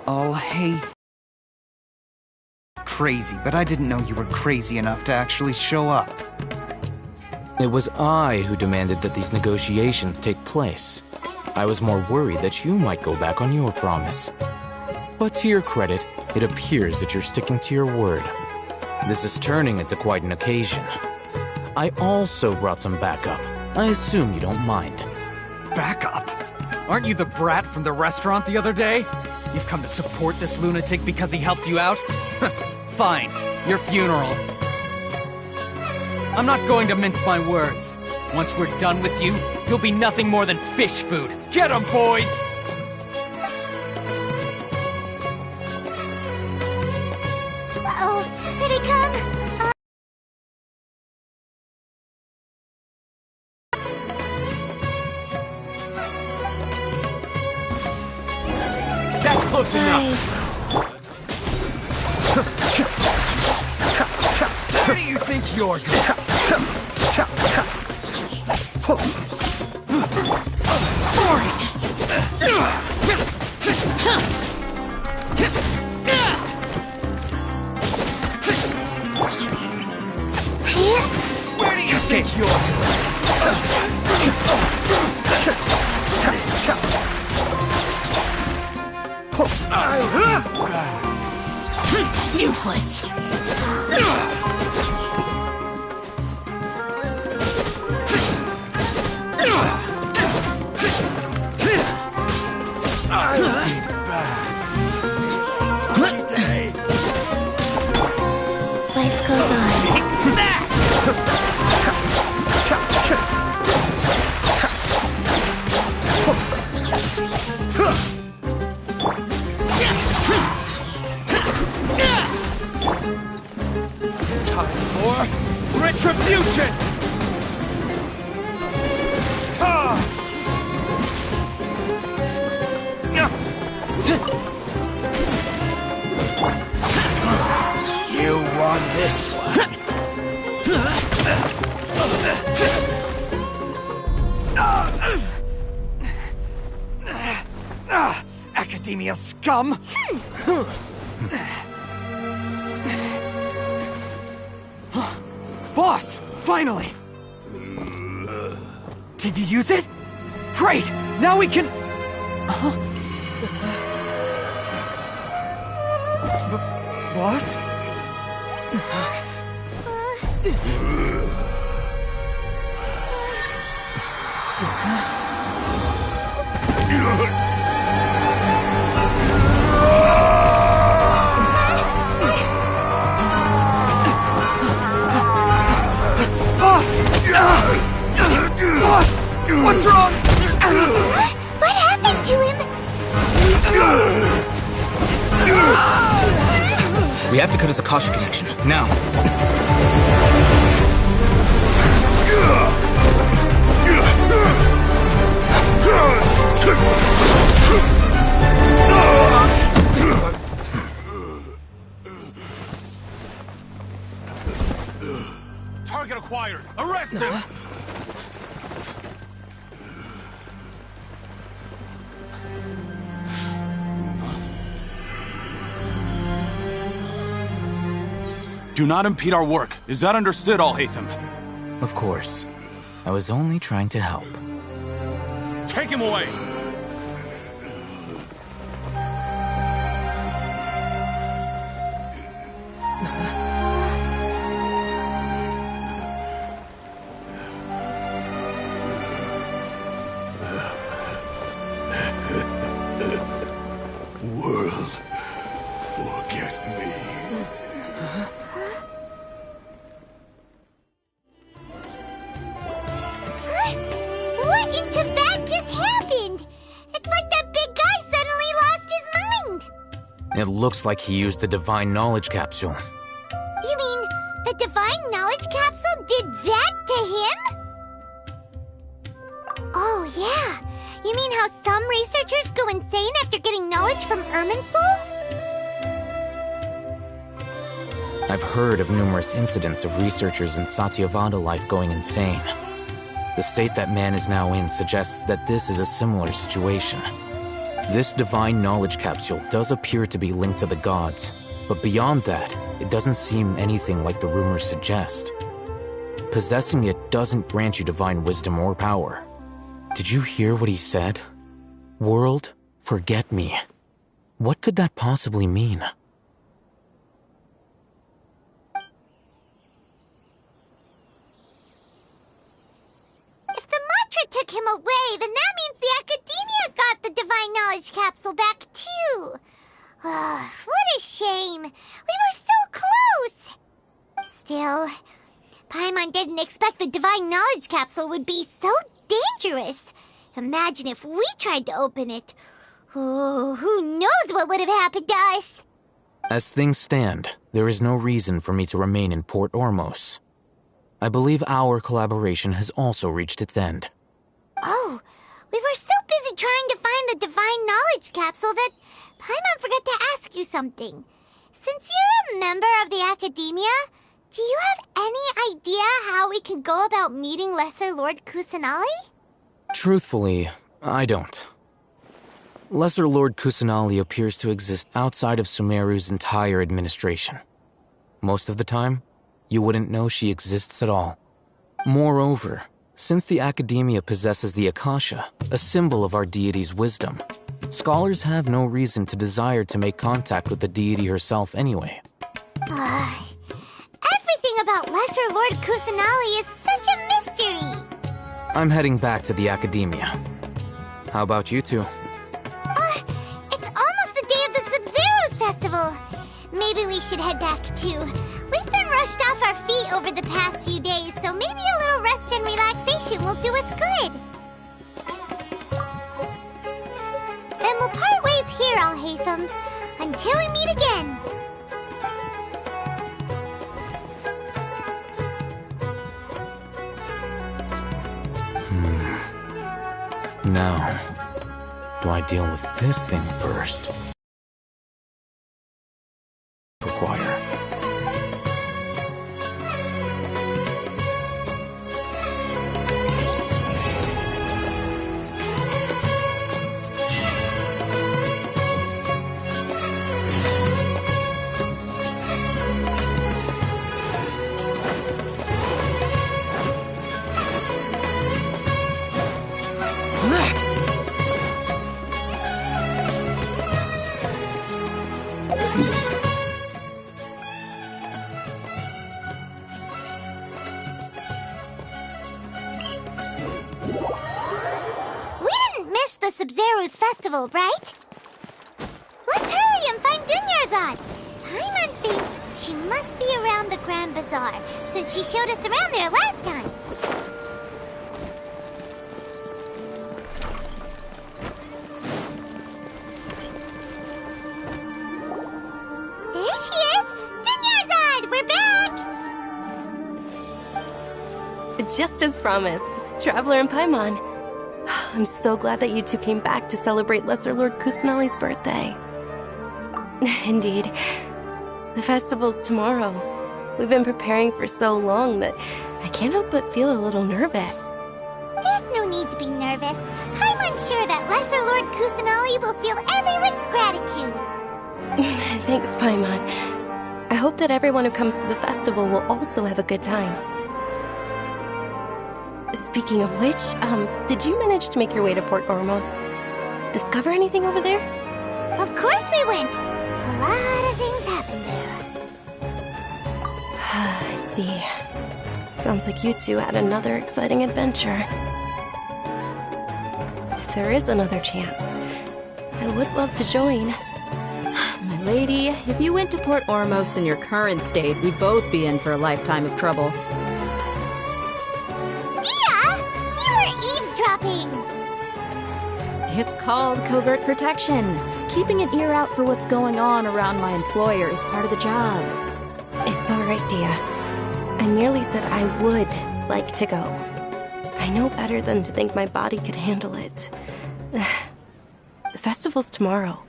Oh, hey. Crazy, but I didn't know you were crazy enough to actually show up. It was I who demanded that these negotiations take place. I was more worried that you might go back on your promise. But to your credit, it appears that you're sticking to your word. This is turning into quite an occasion. I also brought some backup. I assume you don't mind. Backup? Aren't you the brat from the restaurant the other day? You've come to support this lunatic because he helped you out? Fine, your funeral. I'm not going to mince my words. Once we're done with you, you'll be nothing more than fish food. Get 'em, boys! Uh-oh, here they come! That's close enough! Where do you think you're going? Where do you think you're Useless! Life goes on. time for retribution! You won this one. Academia scum! Boss! Finally! Did you use it? Great! Now we can... Boss? Boss! What's wrong? What happened to him? We have to cut his Akasha connection, now. Target acquired. Arrest him. Do not impede our work. Is that understood, Al-Haytham? Of course. I was only trying to help. Take him away! World, forget me. What in Tibet just happened? It's like that big guy suddenly lost his mind. It looks like he used the Divine Knowledge Capsule. You mean the Divine Knowledge Capsule did that to him? Oh, yeah. You mean how some researchers go insane after getting knowledge from Irminsul? I've heard of numerous incidents of researchers in Satyavada life going insane. The state that man is now in suggests that this is a similar situation. This divine knowledge capsule does appear to be linked to the gods, but beyond that, it doesn't seem anything like the rumors suggest. Possessing it doesn't grant you divine wisdom or power. Did you hear what he said? World, forget me. What could that possibly mean? If the mantra took him away, then that means the Academia got the Divine Knowledge Capsule back, too. What a shame. We were so close. Still, Paimon didn't expect the Divine Knowledge Capsule would be so dangerous. Imagine if we tried to open it. Oh, who knows what would have happened to us? As things stand, there is no reason for me to remain in Port Ormos. I believe our collaboration has also reached its end. Oh, we were so busy trying to find the Divine Knowledge Capsule that Paimon forgot to ask you something. Since you're a member of the Academia, do you have any idea how we can go about meeting Lesser Lord Kusanali? Truthfully, I don't. Lesser Lord Kusanali appears to exist outside of Sumeru's entire administration. Most of the time, you wouldn't know she exists at all. Moreover, since the Academia possesses the Akasha, a symbol of our deity's wisdom, scholars have no reason to desire to make contact with the deity herself anyway. Everything about Lesser Lord Kusanali is such a mystery! I'm heading back to the Academia. How about you two? It's almost the day of the Sub-Zero's festival. Maybe we should head back too. We've been rushed off our feet over the past few days, so maybe a little rest and relaxation will do us good. Then we'll part ways here, Alhaitham, until we meet again. Now, do I deal with this thing first? Require. The Sub-Zero's festival, right? Let's hurry and find Dunyarzad. Paimon thinks she must be around the Grand Bazaar, since she showed us around there last time. There she is! Dunyarzad, we're back! Just as promised, Traveler and Paimon. I'm so glad that you two came back to celebrate Lesser Lord Kusanali's birthday. Indeed. The festival's tomorrow. We've been preparing for so long that I can't help but feel a little nervous. There's no need to be nervous. Paimon's sure that Lesser Lord Kusanali will feel everyone's gratitude. Thanks, Paimon. I hope that everyone who comes to the festival will also have a good time. Speaking of which, did you manage to make your way to Port Ormos? Discover anything over there? Of course we went! A lot of things happened there. I see. Sounds like you two had another exciting adventure. If there is another chance, I would love to join. My lady, if you went to Port Ormos in your current state, we'd both be in for a lifetime of trouble. It's called covert protection. Keeping an ear out for what's going on around my employer is part of the job. It's all right, Dia. I merely said I would like to go. I know better than to think my body could handle it. The festival's tomorrow.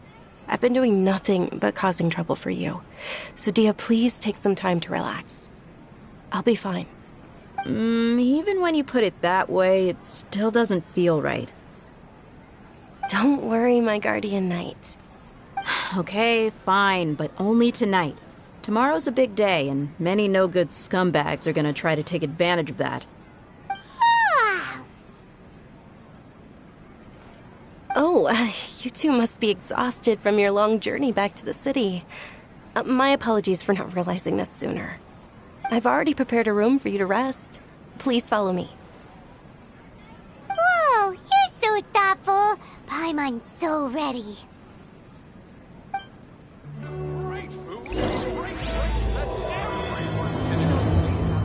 I've been doing nothing but causing trouble for you. So, Dia, please take some time to relax. I'll be fine. Even when you put it that way, it still doesn't feel right. Don't worry, my guardian knight. Okay, fine, but only tonight. Tomorrow's a big day, and many no-good scumbags are gonna try to take advantage of that. Oh, you two must be exhausted from your long journey back to the city. My apologies for not realizing this sooner. I've already prepared a room for you to rest. Please follow me. Whoa, you're so thoughtful. Paimon's so ready. Great food! Great place!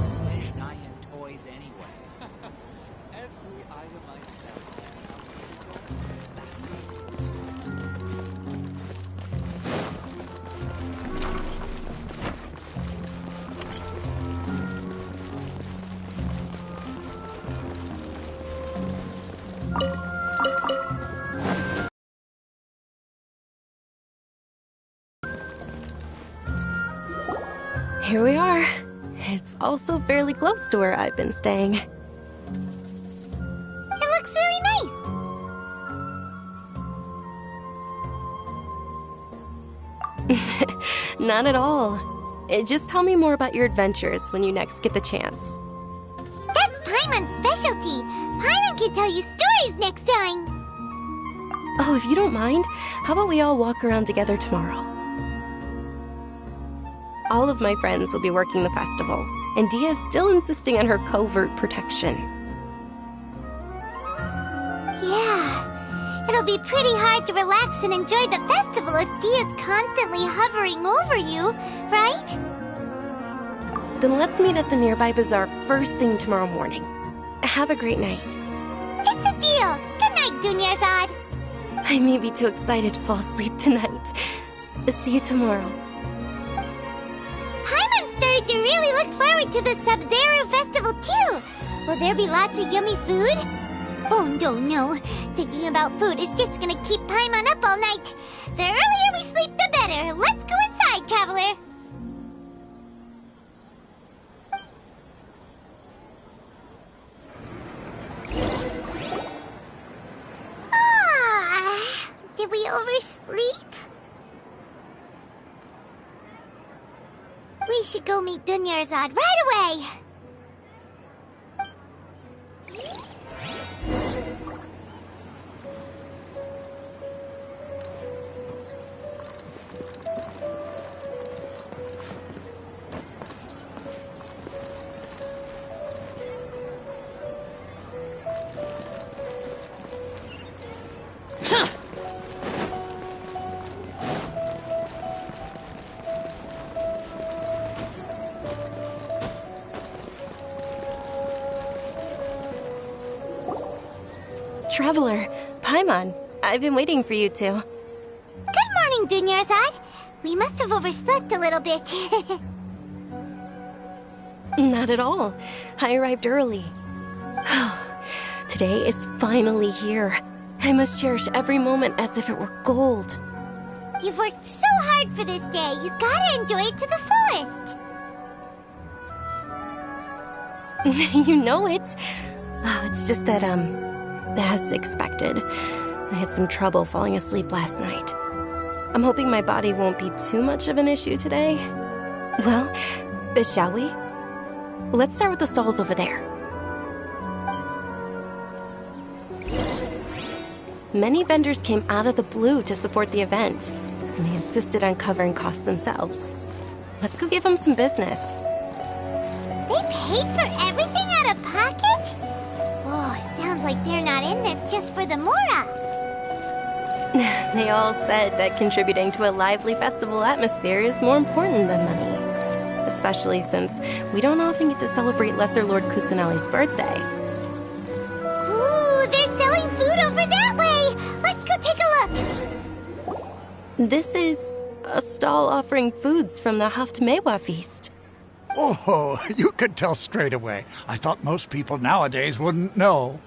Slash Nyan toys anyway. Every item I sell. Here we are. It's also fairly close to where I've been staying. It looks really nice. Not at all. Just tell me more about your adventures when you next get the chance. That's Paimon's specialty. Paimon can tell you stories next time. Oh, if you don't mind, how about we all walk around together tomorrow? All of my friends will be working the festival, and Dia is still insisting on her covert protection. Yeah, it'll be pretty hard to relax and enjoy the festival if Dia's constantly hovering over you, right? Then let's meet at the nearby bazaar first thing tomorrow morning. Have a great night. It's a deal. Good night, Dunyarzad. I may be too excited to fall asleep tonight. See you tomorrow. Paimon started to really look forward to the Sub-Zero festival too. Will there be lots of yummy food? Oh no. Thinking about food is just gonna keep Paimon up all night. The earlier we sleep, the better. Let's go inside, traveler. Did we oversleep? We should go meet Dunyarzad right away. Traveler, Paimon, I've been waiting for you two. Good morning, Dunyarzad. We must have overslept a little bit. Not at all. I arrived early. Today is finally here. I must cherish every moment as if it were gold. You've worked so hard for this day. You gotta enjoy it to the fullest. You know it. Oh, it's just that, as expected, I had some trouble falling asleep last night. I'm hoping my body won't be too much of an issue today. Well, shall we? Let's start with the stalls over there. Many vendors came out of the blue to support the event, and they insisted on covering costs themselves. Let's go give them some business. They paid for everything out of pocket? Oh, sounds like they're not in this just for the Mora. They all said that contributing to a lively festival atmosphere is more important than money. Especially since we don't often get to celebrate Lesser Lord Kusanali's birthday. Ooh, they're selling food over that way! Let's go take a look! This is a stall offering foods from the Haftmewa feast. Oh, you could tell straight away. I thought most people nowadays wouldn't know.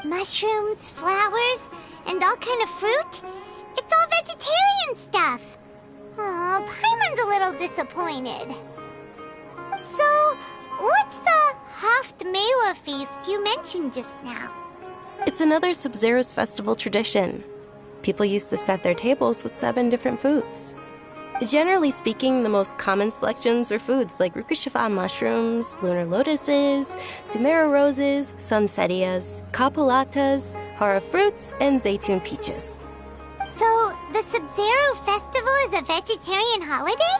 Mushrooms, flowers, and all kind of fruit? It's all vegetarian stuff. Oh, Paimon's a little disappointed. So, what's the Haftmewa feast you mentioned just now? It's another Sub-Zero's festival tradition. People used to set their tables with 7 different foods. Generally speaking, the most common selections were foods like Rukkhashava mushrooms, lunar lotuses, Sumera roses, sunsettias, kapulatas, hara fruits, and zaytun peaches. So, the Sub-Zero Festival is a vegetarian holiday?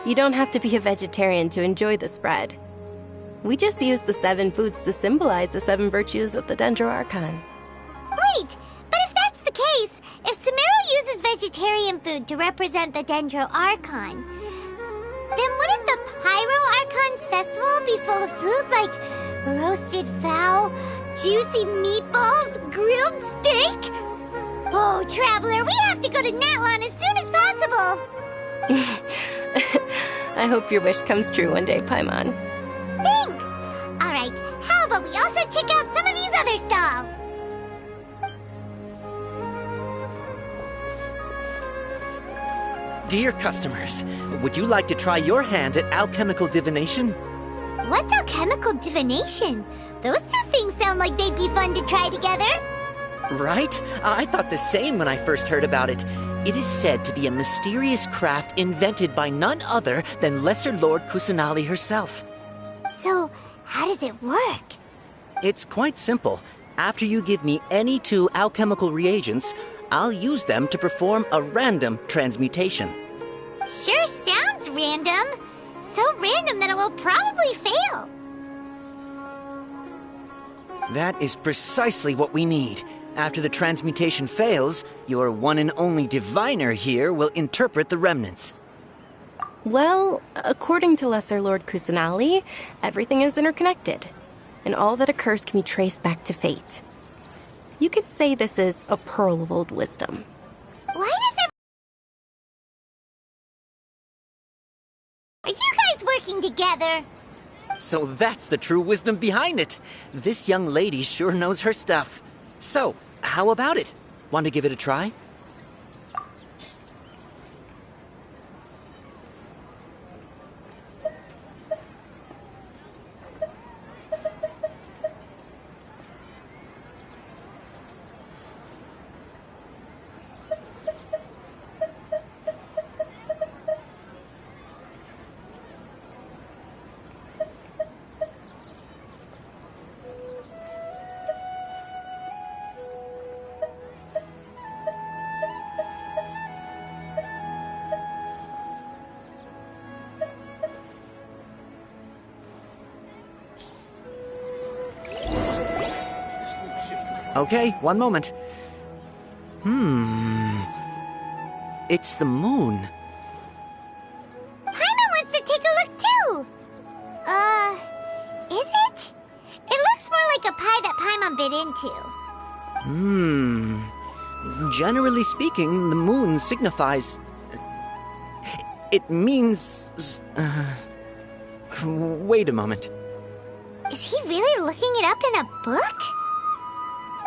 You don't have to be a vegetarian to enjoy the spread. We just use the 7 foods to symbolize the 7 virtues of the Dendro Archon. Wait, but if that's the case, if Sumero uses vegetarian food to represent the Dendro Archon, then wouldn't the Pyro Archon's festival be full of food like roasted fowl, juicy meatballs, grilled steak? Oh, Traveler, we have to go to Natlon as soon as possible! I hope your wish comes true one day, Paimon. Thanks! Alright, how about we also check out some of these other stalls? Dear customers, would you like to try your hand at alchemical divination? What's alchemical divination? Those 2 things sound like they'd be fun to try together. Right? I thought the same when I first heard about it. It is said to be a mysterious craft invented by none other than Lesser Lord Kusanali herself. So, how does it work? It's quite simple. After you give me any 2 alchemical reagents, I'll use them to perform a random transmutation. Sure sounds random. So random that it will probably fail. That is precisely what we need. After the transmutation fails, your one and only diviner here will interpret the remnants. Well, according to Lesser Lord Kusanali, everything is interconnected, and all that occurs can be traced back to fate. You could say this is a pearl of old wisdom. Why does it... Are you guys working together? So that's the true wisdom behind it. This young lady sure knows her stuff. So, how about it? Want to give it a try? Okay, one moment. It's the moon. Paimon wants to take a look too! Is it? It looks more like a pie that Paimon bit into. Generally speaking, the moon signifies... It means... Wait a moment. Is he really looking it up in a book?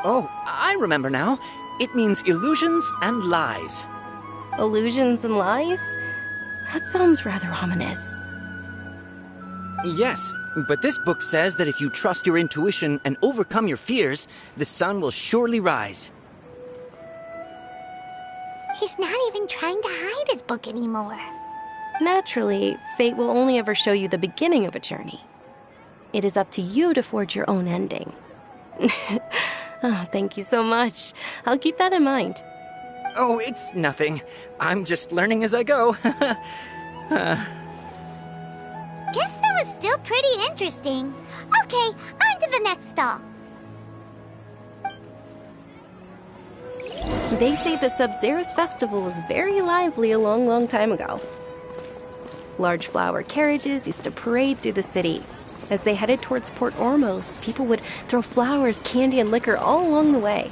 Oh, I remember now. It means illusions and lies. Illusions and lies? That sounds rather ominous. Yes, but this book says that if you trust your intuition and overcome your fears, the sun will surely rise. He's not even trying to hide his book anymore. Naturally, fate will only ever show you the beginning of a journey. It is up to you to forge your own ending. Oh, thank you so much. I'll keep that in mind. Oh, it's nothing. I'm just learning as I go. Guess that was still pretty interesting. Okay, on to the next stall. They say the Sub-Zero's festival was very lively a long, long time ago. Large flower carriages used to parade through the city. As they headed towards Port Ormos, people would throw flowers, candy, and liquor all along the way.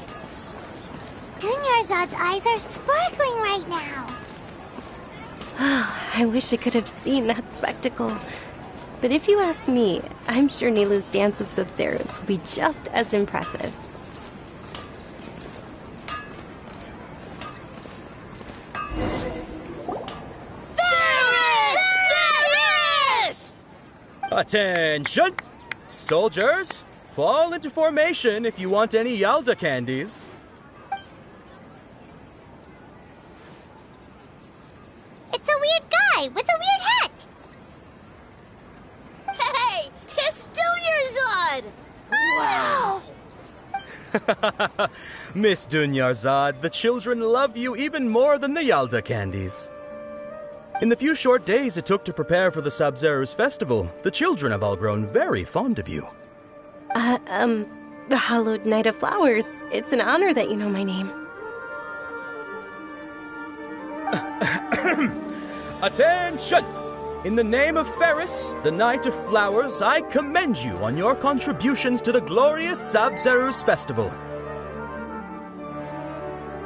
Dunyarzad's eyes are sparkling right now. I wish I could have seen that spectacle. But if you ask me, I'm sure Nilou's Dance of Sub-Zeros will be just as impressive. Attention! Soldiers, fall into formation if you want any Yalda candies. Miss Dunyarzad, the children love you even more than the Yalda candies. In the few short days it took to prepare for the Sabzeruz festival, the children have all grown very fond of you. The Hallowed Knight of Flowers. It's an honor that you know my name. Attention! In the name of Ferris, the Knight of Flowers, I commend you on your contributions to the glorious Sabzeruz festival.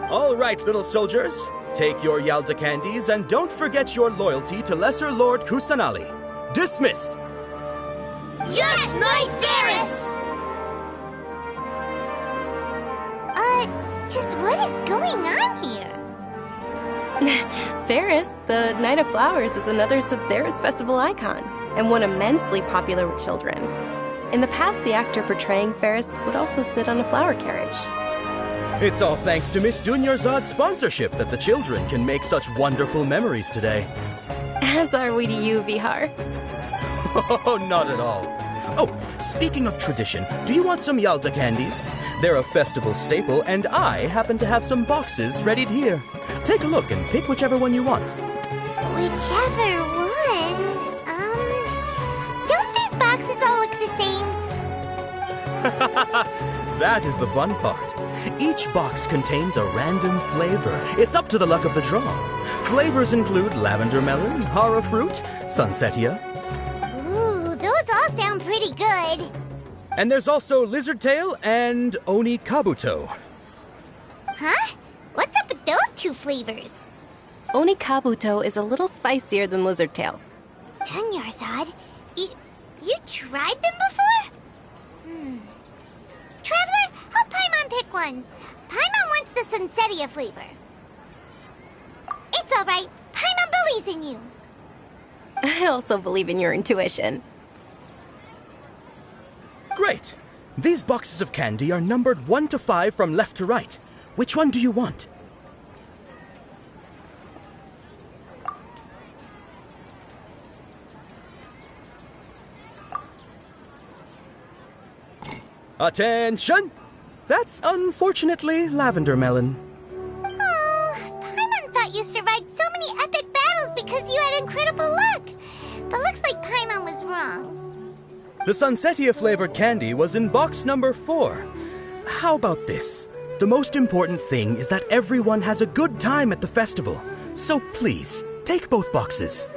All right, little soldiers. Take your Yalda candies and don't forget your loyalty to Lesser Lord Kusanali. Dismissed! Yes, Knight Ferris! Just what is going on here? Ferris, the Knight of Flowers, is another Sabzeruz festival icon, and one immensely popular with children. In the past, the actor portraying Ferris would also sit on a flower carriage. It's all thanks to Miss Dunyarzad's sponsorship that the children can make such wonderful memories today. As are we to you, Vihar. Oh, not at all. Oh, speaking of tradition, do you want some Yalda candies? They're a festival staple, and I happen to have some boxes readied here. Take a look and pick whichever one you want. Whichever one? Don't these boxes all look the same? That is the fun part. Each box contains a random flavor. It's up to the luck of the draw. Flavors include lavender melon, hara fruit, sunsetia. Ooh, those all sound pretty good. And there's also lizard tail and oni kabuto. Huh? What's up with those two flavors? Oni Kabuto is a little spicier than Lizard Tail. Dunyarzad, you tried them before? Traveler, help Paimon pick one. Paimon wants the Sunsetia flavor. It's all right. Paimon believes in you. I also believe in your intuition. Great! These boxes of candy are numbered 1 to 5 from left to right. Which one do you want? Attention! That's unfortunately lavender melon. Oh, Paimon thought you survived so many epic battles because you had incredible luck. But looks like Paimon was wrong. The Sunsetia flavored candy was in box number 4. How about this? The most important thing is that everyone has a good time at the festival. So please, take both boxes.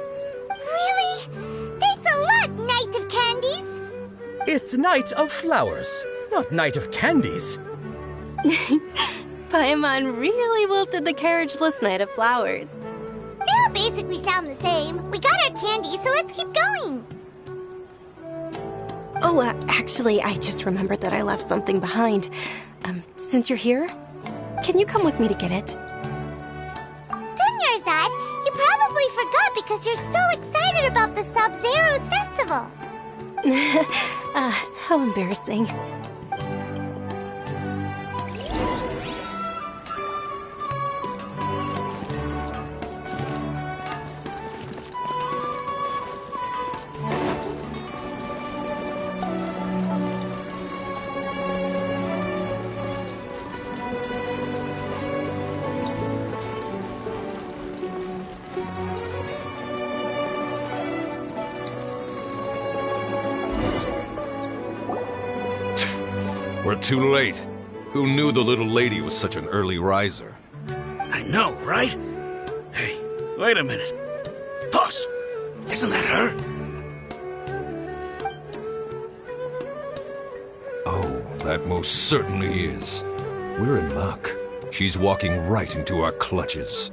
Really? Thanks a lot, Knight of Candies. It's Knight of Flowers, not Knight of Candies. Paimon really wilted the carriageless Knight of Flowers. They all basically sound the same. We got our candy, so let's keep going. Oh, actually, I just remembered that I left something behind. Since you're here, can you come with me to get it? Dunyarzad, you probably forgot because you're so excited about the Sabzeruz festival. How embarrassing. We're too late. Who knew the little lady was such an early riser? I know, right? Hey, wait a minute. Boss, isn't that her? Oh, that most certainly is. We're in luck. She's walking right into our clutches.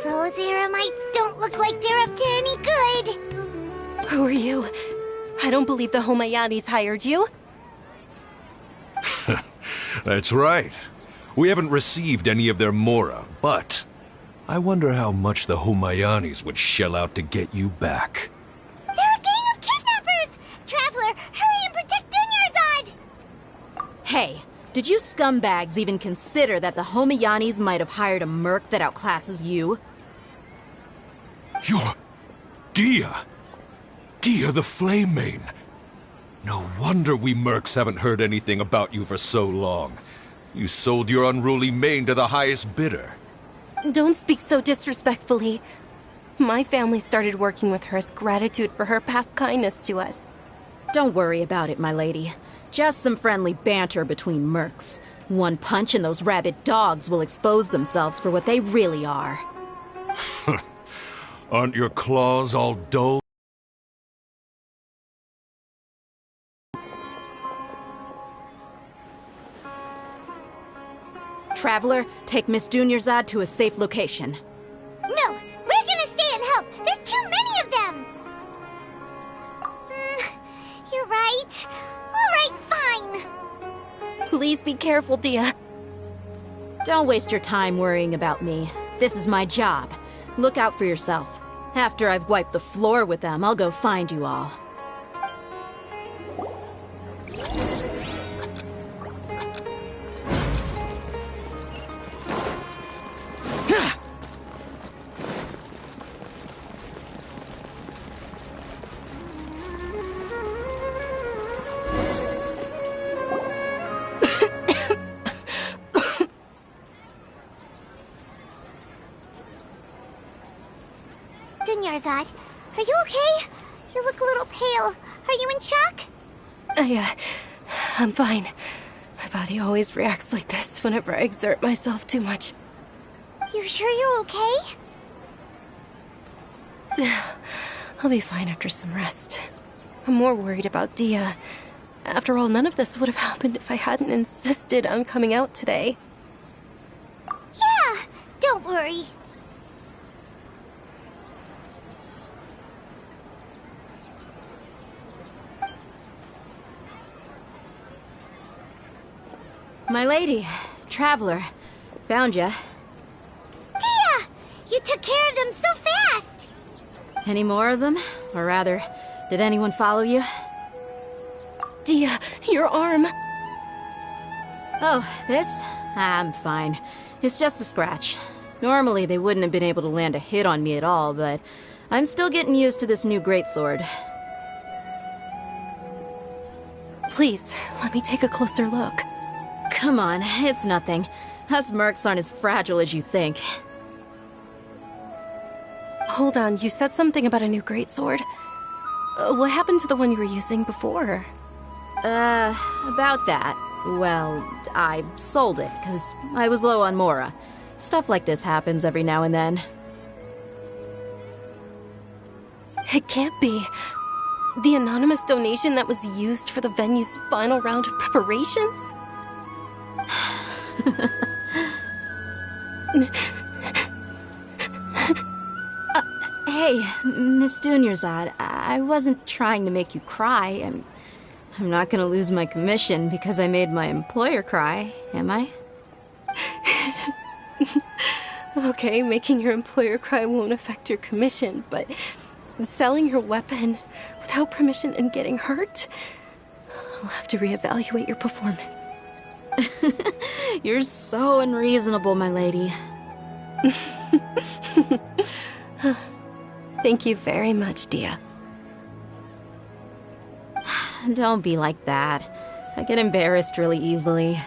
Those Eremites don't look like they're up to any good. Who are you? I don't believe the Homayanis hired you. That's right. We haven't received any of their mora, but I wonder how much the Humayanis would shell out to get you back. They're a gang of kidnappers! Traveler, hurry and protect Dunyarzad! Hey, did you scumbags even consider that the Homayanis might have hired a merc that outclasses you? You're... Dia the Flame Mane. No wonder we mercs haven't heard anything about you for so long. You sold your unruly mane to the highest bidder. Don't speak so disrespectfully. My family started working with her as gratitude for her past kindness to us. Don't worry about it, my lady. Just some friendly banter between mercs. One punch and those rabid dogs will expose themselves for what they really are. Aren't your claws all dull? Traveler, take Miss Dunyarzad to a safe location. No, we're gonna stay and help. There's too many of them. You're right. All right, fine. Please be careful, Dia. Don't waste your time worrying about me. This is my job. Look out for yourself. After I've wiped the floor with them, I'll go find you all. Dunyarzad, are you okay? You look a little pale. Are you in shock? I'm fine. My body always reacts like this whenever I exert myself too much. You sure you're okay? I'll be fine after some rest. I'm more worried about Dia. After all, none of this would have happened if I hadn't insisted on coming out today. Yeah, don't worry. My lady, Traveler, found ya. Dia! You took care of them so fast! Any more of them? Or rather, did anyone follow you? Dia, your arm! Oh, this? I'm fine. It's just a scratch. Normally they wouldn't have been able to land a hit on me at all, but I'm still getting used to this new greatsword. Please, let me take a closer look. Come on, it's nothing. Us mercs aren't as fragile as you think. Hold on, you said something about a new greatsword. What happened to the one you were using before? About that. Well, I sold it, because I was low on Mora. Stuff like this happens every now and then. It can't be. The anonymous donation that was used for the venue's final round of preparations? Hey, Miss Dunyarzad, I wasn't trying to make you cry. I'm not gonna lose my commission because I made my employer cry, am I? Okay, making your employer cry won't affect your commission, but selling your weapon without permission and getting hurt? I'll have to reevaluate your performance. You're so unreasonable, my lady. Thank you very much, Dia. Don't be like that. I get embarrassed really easily.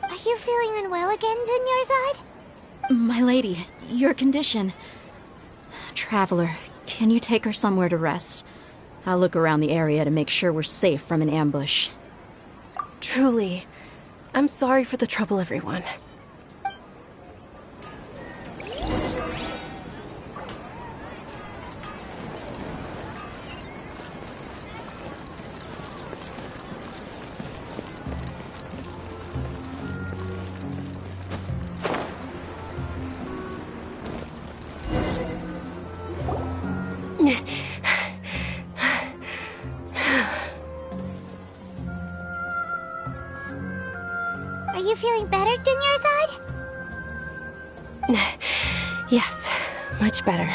Are you feeling unwell again, Dunyarzad? My lady, your condition. Traveler, can you take her somewhere to rest? I'll look around the area to make sure we're safe from an ambush. Truly. I'm sorry for the trouble, everyone. Are you feeling better, Dunyarzad? Yes, much better.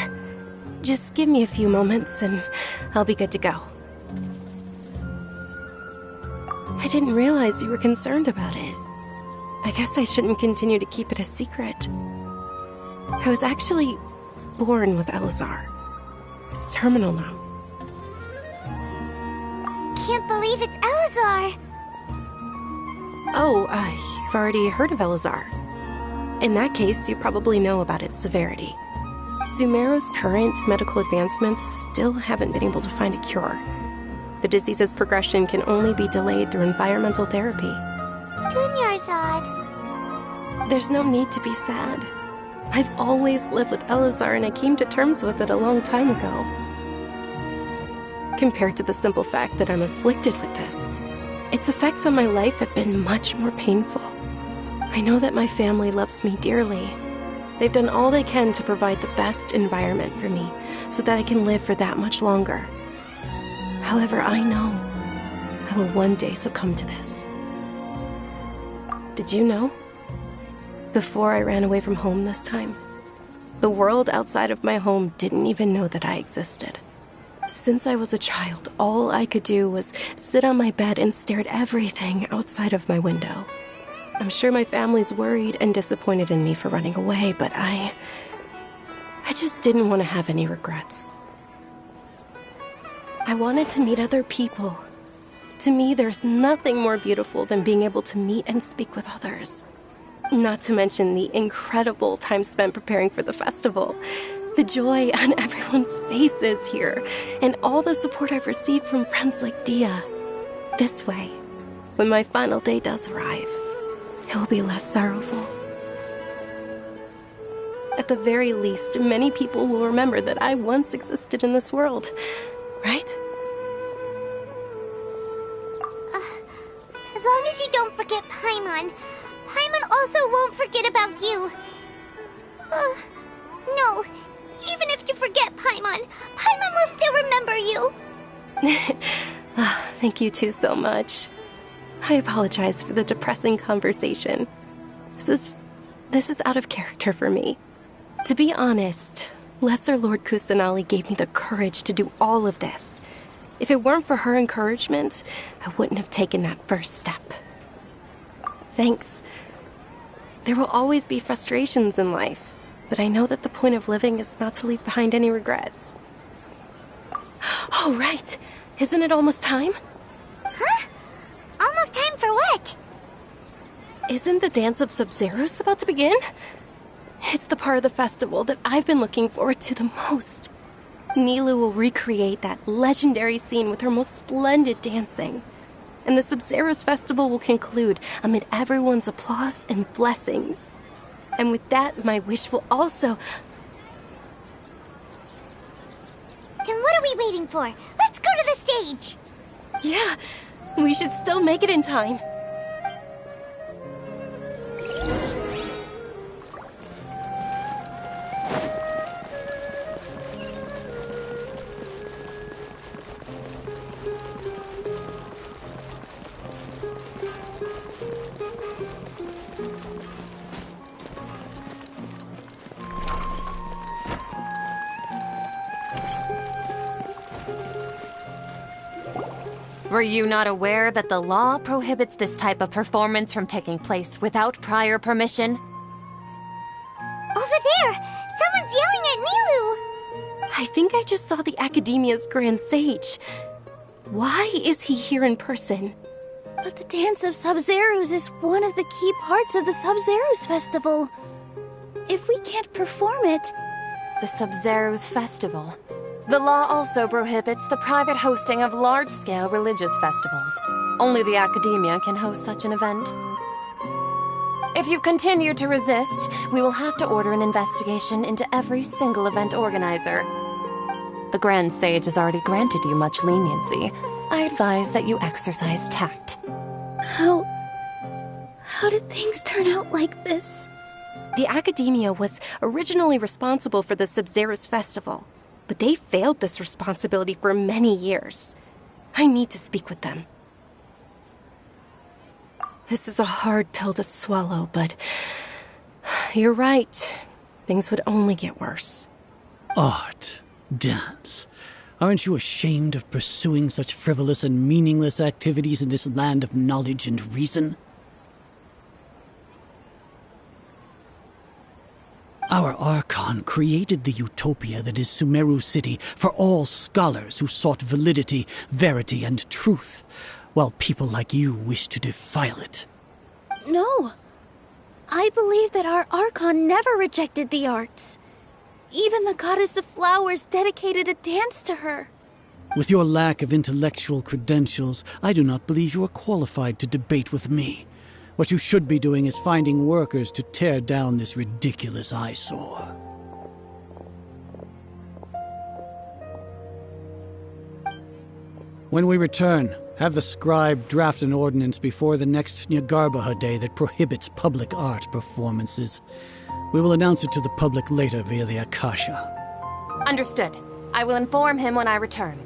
Just give me a few moments and I'll be good to go. I didn't realize you were concerned about it. I guess I shouldn't continue to keep it a secret. I was actually born with Elazar. It's terminal now. Can't believe it's Elazar. Oh, you've already heard of Elazar. In that case, you probably know about its severity. Sumeru's current medical advancements still haven't been able to find a cure. The disease's progression can only be delayed through environmental therapy. Dunyarzad. There's no need to be sad. I've always lived with Elazar, and I came to terms with it a long time ago. Compared to the simple fact that I'm afflicted with this, its effects on my life have been much more painful. I know that my family loves me dearly. They've done all they can to provide the best environment for me so that I can live for that much longer. However, I know I will one day succumb to this. Did you know? Before I ran away from home this time, the world outside of my home didn't even know that I existed. Since I was a child, all I could do was sit on my bed and stare at everything outside of my window. I'm sure my family's worried and disappointed in me for running away, but I just didn't want to have any regrets. I wanted to meet other people. To me, there's nothing more beautiful than being able to meet and speak with others. Not to mention the incredible time spent preparing for the festival. The joy on everyone's faces here, and all the support I've received from friends like Dia. This way, when my final day does arrive, it will be less sorrowful. At the very least, many people will remember that I once existed in this world, right? As long as you don't forget Paimon, Paimon also won't forget about you. No, even if you forget Paimon, Paimon will still remember you. Thank you two so much. I apologize for the depressing conversation. This is out of character for me. To be honest, Lesser Lord Kusanali gave me the courage to do all of this. If it weren't for her encouragement, I wouldn't have taken that first step. Thanks. There will always be frustrations in life, but I know that the point of living is not to leave behind any regrets. Oh, right. Isn't it almost time? Huh? Almost time for what? Isn't the Dance of Sub-Zeros about to begin? It's the part of the festival that I've been looking forward to the most. Nilu will recreate that legendary scene with her most splendid dancing. And the Sub-Zeros festival will conclude amid everyone's applause and blessings. And with that, my wish will also... Then what are we waiting for? Let's go to the stage! Yeah, we should still make it in time. Were you not aware that the law prohibits this type of performance from taking place without prior permission? Over there! Someone's yelling at Nilu! I think I just saw the Academia's Grand Sage. Why is he here in person? But the Dance of Sub-Zeros is one of the key parts of the Sub-Zeros festival. If we can't perform it... The Sub-Zeros festival. The law also prohibits the private hosting of large-scale religious festivals. Only the Academia can host such an event. If you continue to resist, we will have to order an investigation into every single event organizer. The Grand Sage has already granted you much leniency. I advise that you exercise tact. How did things turn out like this? The Academia was originally responsible for the Sub-Zeros festival, but they failed this responsibility for many years. I need to speak with them. This is a hard pill to swallow, but you're right. Things would only get worse. Art, dance. Aren't you ashamed of pursuing such frivolous and meaningless activities in this land of knowledge and reason? Our Archon created the utopia that is Sumeru City for all scholars who sought validity, verity, and truth, while people like you wish to defile it. No. I believe that our Archon never rejected the arts. Even the goddess of flowers dedicated a dance to her. With your lack of intellectual credentials, I do not believe you are qualified to debate with me. What you should be doing is finding workers to tear down this ridiculous eyesore. When we return, have the scribe draft an ordinance before the next Nyagarbha Day that prohibits public art performances. We will announce it to the public later via the Akasha. Understood. I will inform him when I return.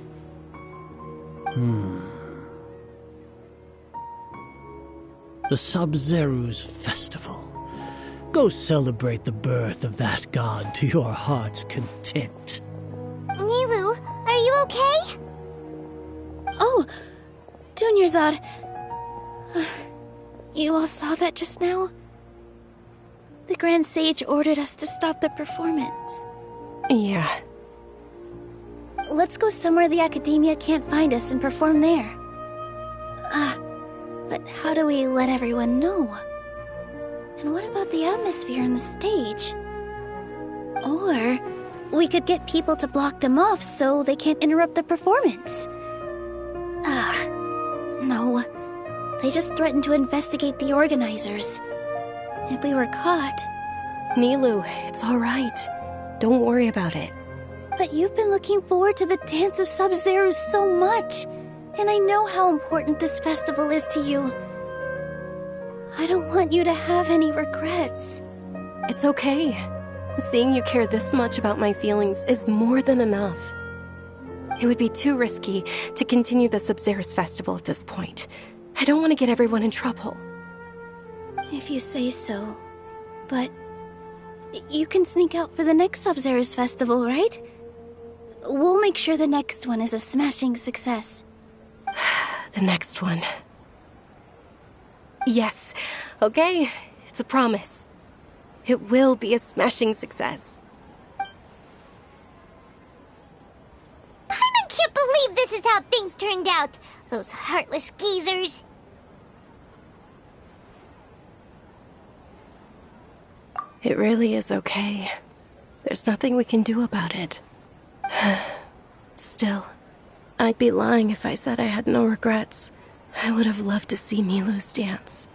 The Sub-Zeru's festival. Go celebrate the birth of that god to your heart's content. Nilu, are you okay? Oh, Dunyarzad. You all saw that just now? The Grand Sage ordered us to stop the performance. Yeah. Let's go somewhere the Academia can't find us and perform there. But how do we let everyone know? And what about the atmosphere on the stage? Or we could get people to block them off so they can't interrupt the performance. No. They just threatened to investigate the organizers. If we were caught... Nilu, it's all right. Don't worry about it. But you've been looking forward to the Dance of Sub-Zero so much, and I know how important this festival is to you. I don't want you to have any regrets. It's okay. Seeing you care this much about my feelings is more than enough. It would be too risky to continue the Sub-Zero's festival at this point. I don't want to get everyone in trouble. If you say so. But you can sneak out for the next Sub-Zero's festival, right? We'll make sure the next one is a smashing success. The next one. Yes. Okay, it's a promise. It will be a smashing success. I can't believe this is how things turned out. Those heartless geezers. It really is okay. There's nothing we can do about it. Still, I'd be lying if I said I had no regrets. I would have loved to see Nilu's dance.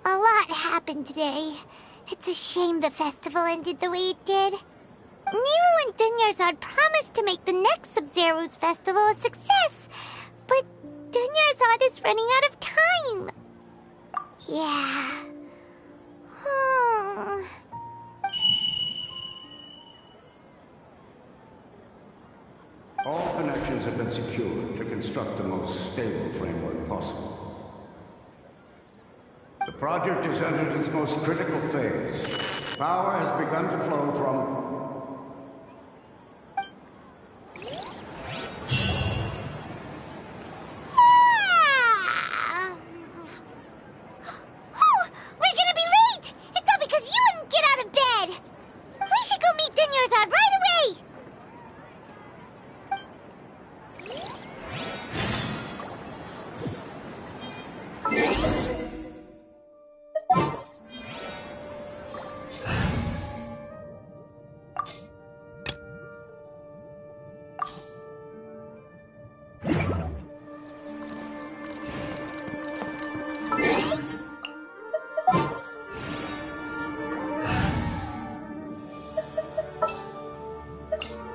A lot happened today. It's a shame the festival ended the way it did. Nilu and Dunyarzad promised to make the next Sub-Zero's festival a success, but Dunyarzad is running out of time. Yeah. All connections have been secured to construct the most stable framework possible. The project is entered its most critical phase. Power has begun to flow from... We're gonna be late! It's all because you wouldn't get out of bed! We should go meet Dunyarzad right away!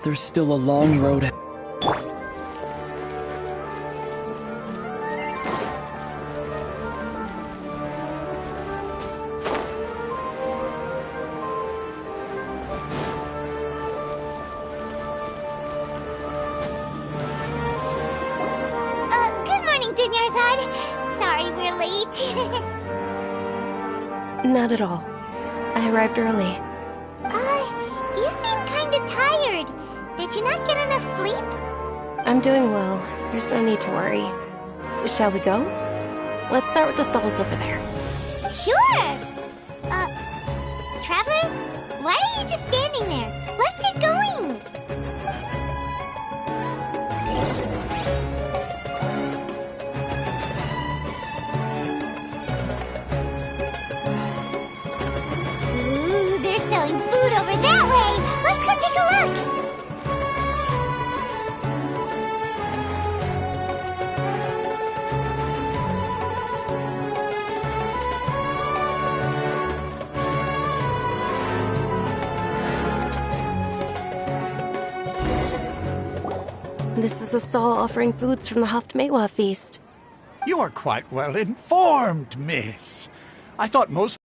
There's still a long road ahead. Good morning, Dunyarzad. Sorry we're late. Not at all. I arrived early. You seem kinda tired. Did you not get enough sleep? I'm doing well. There's no need to worry. Shall we go? Let's start with the stalls over there. Sure! Traveler? Why are you just standing there? Let's get going! Ooh, they're selling food over that way! Let's go take a look! This is a stall offering foods from the Haftmewa feast. You are quite well informed, miss. I thought most...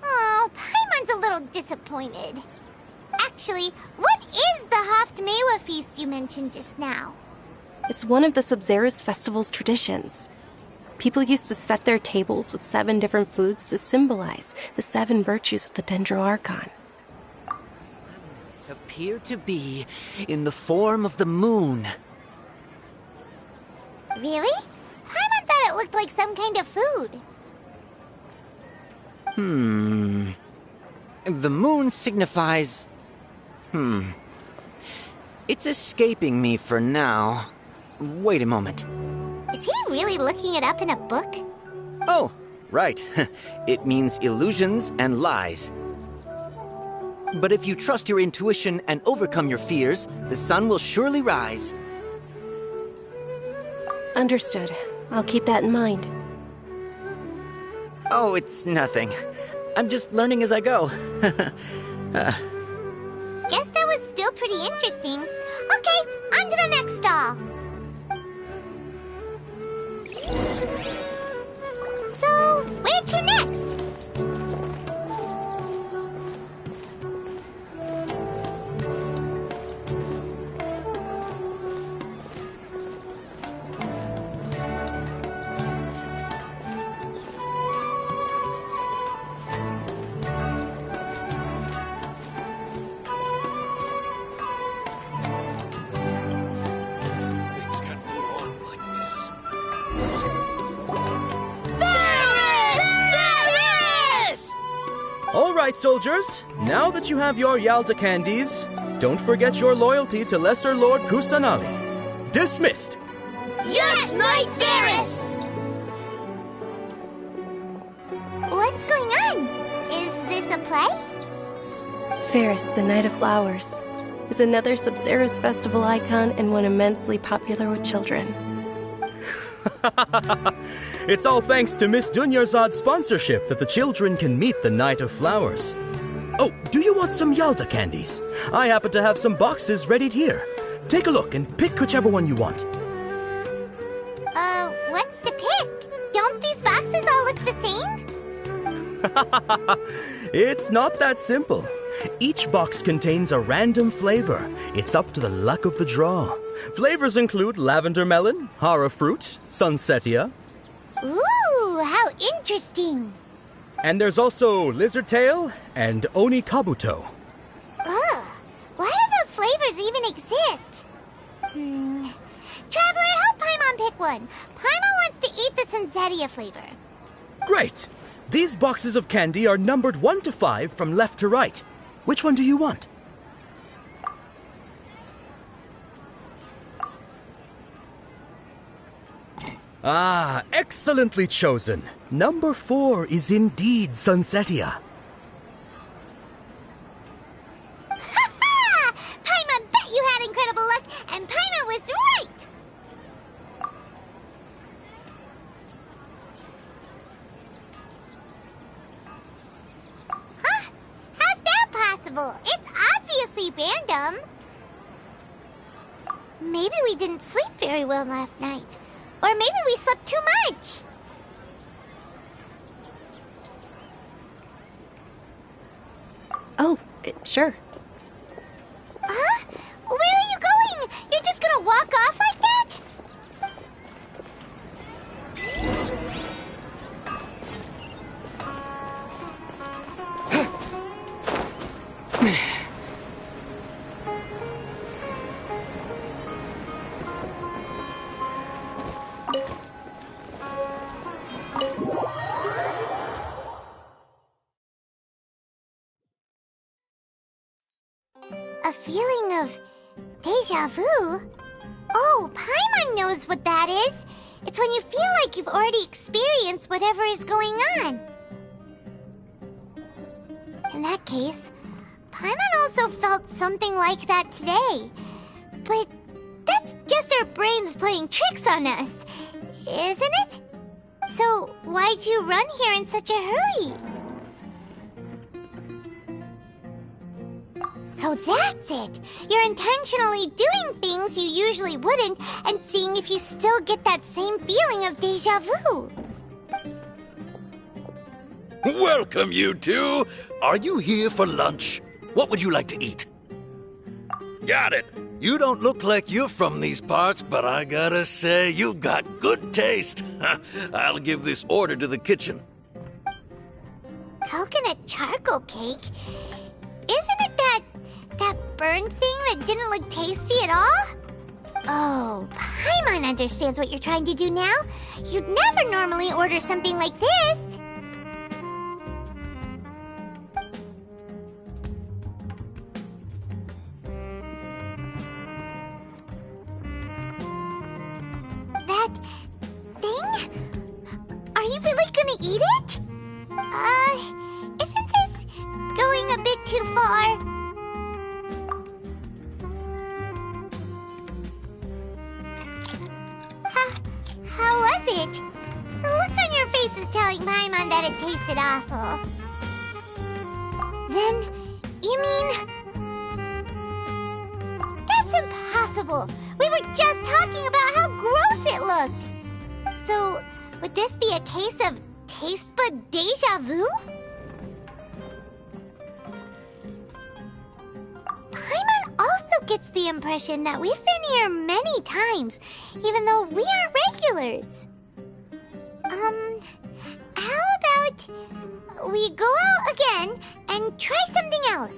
Oh, Paimon's a little disappointed. Actually, what is the Haftmewa feast you mentioned just now? It's one of the Sub-Zerus festival's traditions. People used to set their tables with 7 different foods to symbolize the 7 virtues of the Dendro Archon. Appear to be in the form of the moon. Really? Paimon thought it looked like some kind of food. The moon signifies... It's escaping me for now. Wait a moment. Is he really looking it up in a book? Oh, right. It means illusions and lies. But if you trust your intuition and overcome your fears, the sun will surely rise. Understood. I'll keep that in mind. Oh, it's nothing. I'm just learning as I go. Guess that was still pretty interesting. Okay, on to the next stall. So, where to next? All right, soldiers. Now that you have your Yalta candies, don't forget your loyalty to Lesser Lord Kusanali. Dismissed! Yes, Knight Varys! What's going on? Is this a play? Ferris, the Knight of Flowers, is another Sub-Zerus festival icon and one immensely popular with children. It's all thanks to Miss Dunyarzad's sponsorship that the children can meet the Knight of Flowers. Oh, do you want some Yalta candies? I happen to have some boxes readied here. Take a look and pick whichever one you want. What's to pick? Don't these boxes all look the same? It's not that simple. Each box contains a random flavor. It's up to the luck of the draw. Flavors include lavender melon, hara fruit, sunsetia. Ooh, how interesting. And there's also lizard tail and oni kabuto. Ugh, why do those flavors even exist? Traveler, help Paimon pick one. Paimon wants to eat the sunsetia flavor. Great! These boxes of candy are numbered 1 to 5 from left to right. Which one do you want? Ah, excellently chosen. Number 4 is indeed Sunsetia. Ha-ha! Paimon bet you had incredible luck, and Paimon was right! Huh? How's that possible? It's obviously random. Maybe we didn't sleep very well last night. Or maybe we slept too much. Oh, sure. Huh? Where are you going? You're just gonna walk off like that? feeling of deja vu? Oh, Paimon knows what that is. It's when you feel like you've already experienced whatever is going on. In that case, Paimon also felt something like that today. But that's just our brains playing tricks on us, isn't it? So why'd you run here in such a hurry? So that's it! You're intentionally doing things you usually wouldn't and seeing if you still get that same feeling of deja vu. Welcome, you two. Are you here for lunch? What would you like to eat? Got it. You don't look like you're from these parts, but I gotta say, you've got good taste. I'll give this order to the kitchen. Coconut charcoal cake? Isn't it that burned thing that didn't look tasty at all? Oh, Paimon understands what you're trying to do now. You'd never normally order something like this. That thing? Are you really gonna eat it? Isn't this going a bit too far? How was it? The look on your face is telling Paimon that it tasted awful. Then, you mean... That's impossible! We were just talking about how gross it looked! So, would this be a case of taste bud deja vu? Paimon also gets the impression that we've been here many times, even though we are regulars. How about we go out again and try something else?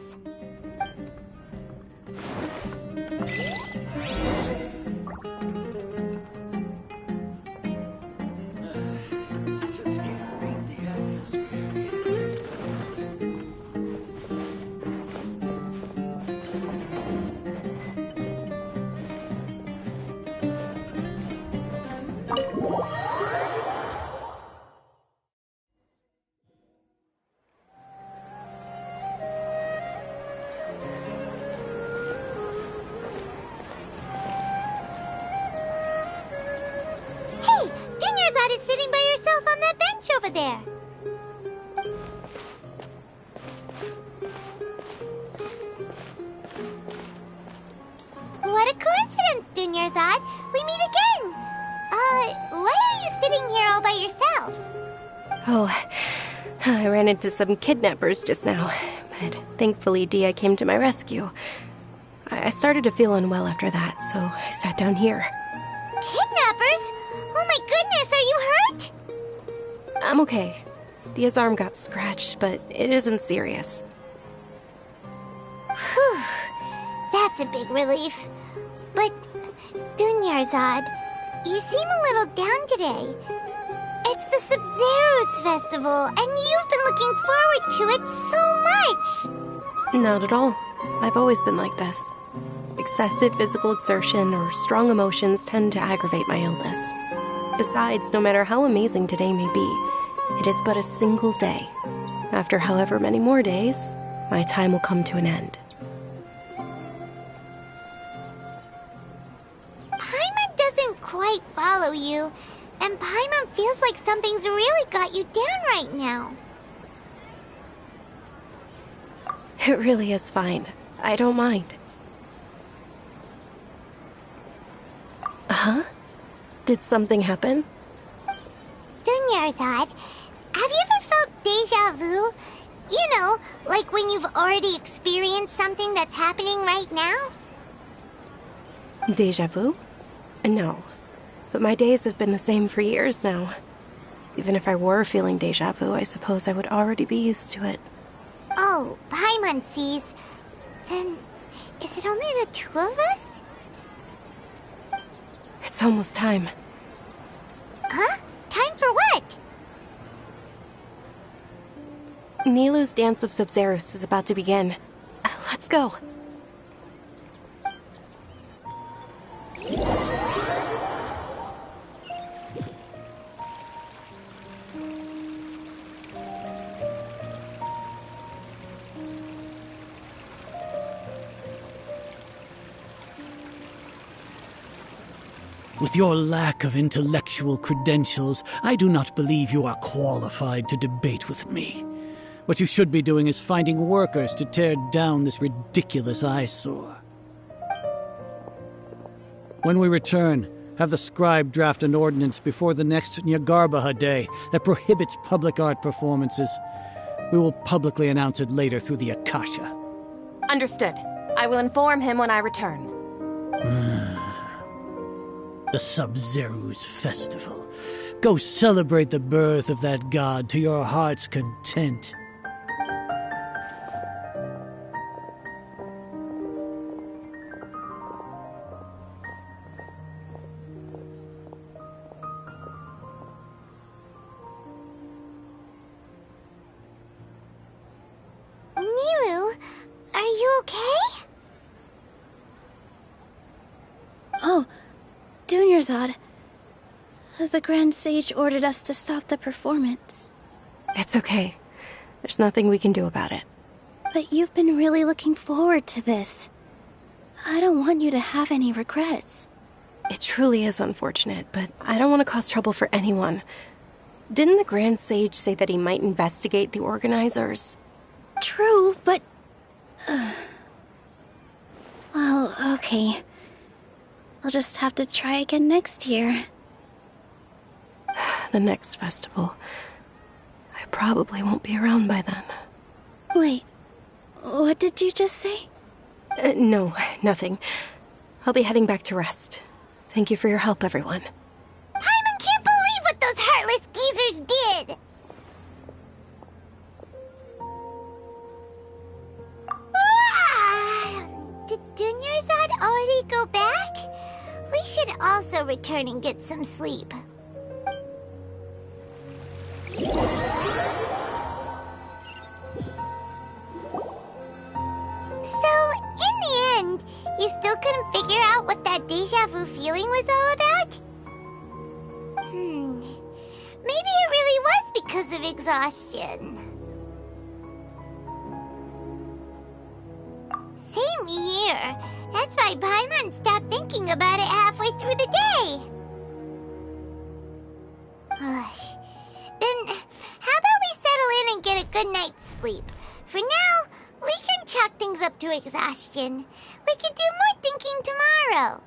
Is sitting by yourself on that bench over there. What a coincidence, Dunyarzad. We meet again. Why are you sitting here all by yourself? Oh, I ran into some kidnappers just now, but thankfully Dia came to my rescue. I started to feel unwell after that, so I sat down here. Kidnappers? Oh my goodness, are you hurt? I'm okay. Dia's arm got scratched, but it isn't serious. Whew, that's a big relief. But, Dunyarzad, you seem a little down today. It's the Sub-Zero's festival, and you've been looking forward to it so much. Not at all. I've always been like this. Excessive physical exertion or strong emotions tend to aggravate my illness. Besides, no matter how amazing today may be, it is but a single day. After however many more days, my time will come to an end. Paimon doesn't quite follow you, and Paimon feels like something's really got you down right now. It really is fine. I don't mind. Huh? Did something happen? Dunyarzad, have you ever felt deja vu? You know, like when you've already experienced something that's happening right now? Deja vu? No. But my days have been the same for years now. Even if I were feeling deja vu, I suppose I would already be used to it. Oh, Paimon sees. Then, is it only the two of us? It's almost time. Huh? Time for what? Nilou's Dance of Sub-Zeros is about to begin. Let's go. With your lack of intellectual credentials, I do not believe you are qualified to debate with me. What you should be doing is finding workers to tear down this ridiculous eyesore. When we return, have the scribe draft an ordinance before the next Nyagarbaha Day that prohibits public art performances. We will publicly announce it later through the Akasha. Understood. I will inform him when I return. The Sub-Zeru's festival. Go celebrate the birth of that god to your heart's content. Niru, are you okay? Oh, Dunyarzad. The Grand Sage ordered us to stop the performance. It's okay. There's nothing we can do about it. But you've been really looking forward to this. I don't want you to have any regrets. It truly is unfortunate, but I don't want to cause trouble for anyone. Didn't the Grand Sage say that he might investigate the organizers? True, but... Well, okay. I'll just have to try again next year. The next festival. I probably won't be around by then. Wait, what did you just say? No, nothing. I'll be heading back to rest. Thank you for your help, everyone. Paimon can't believe what those heartless geezers did! Did Dunyarzad already go back? We should also return and get some sleep. So, in the end, you still couldn't figure out what that deja vu feeling was all about? Maybe it really was because of exhaustion. Same here. That's why Paimon stopped thinking about it halfway through the day. Then, how about we settle in and get a good night's sleep? For now, we can chalk things up to exhaustion. We could do more thinking tomorrow.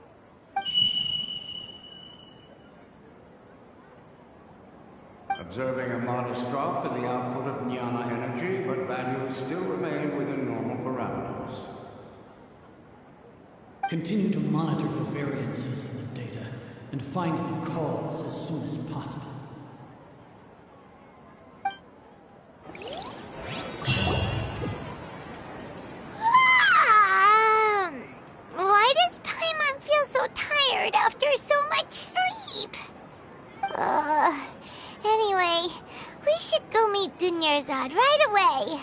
Observing a modest drop in the output of Jnana energy, but values still remain within normal parameters. Continue to monitor for variances in the data and find the cause as soon as possible. Why does Paimon feel so tired after so much sleep? Anyway, we should go meet Dunyarzad right away.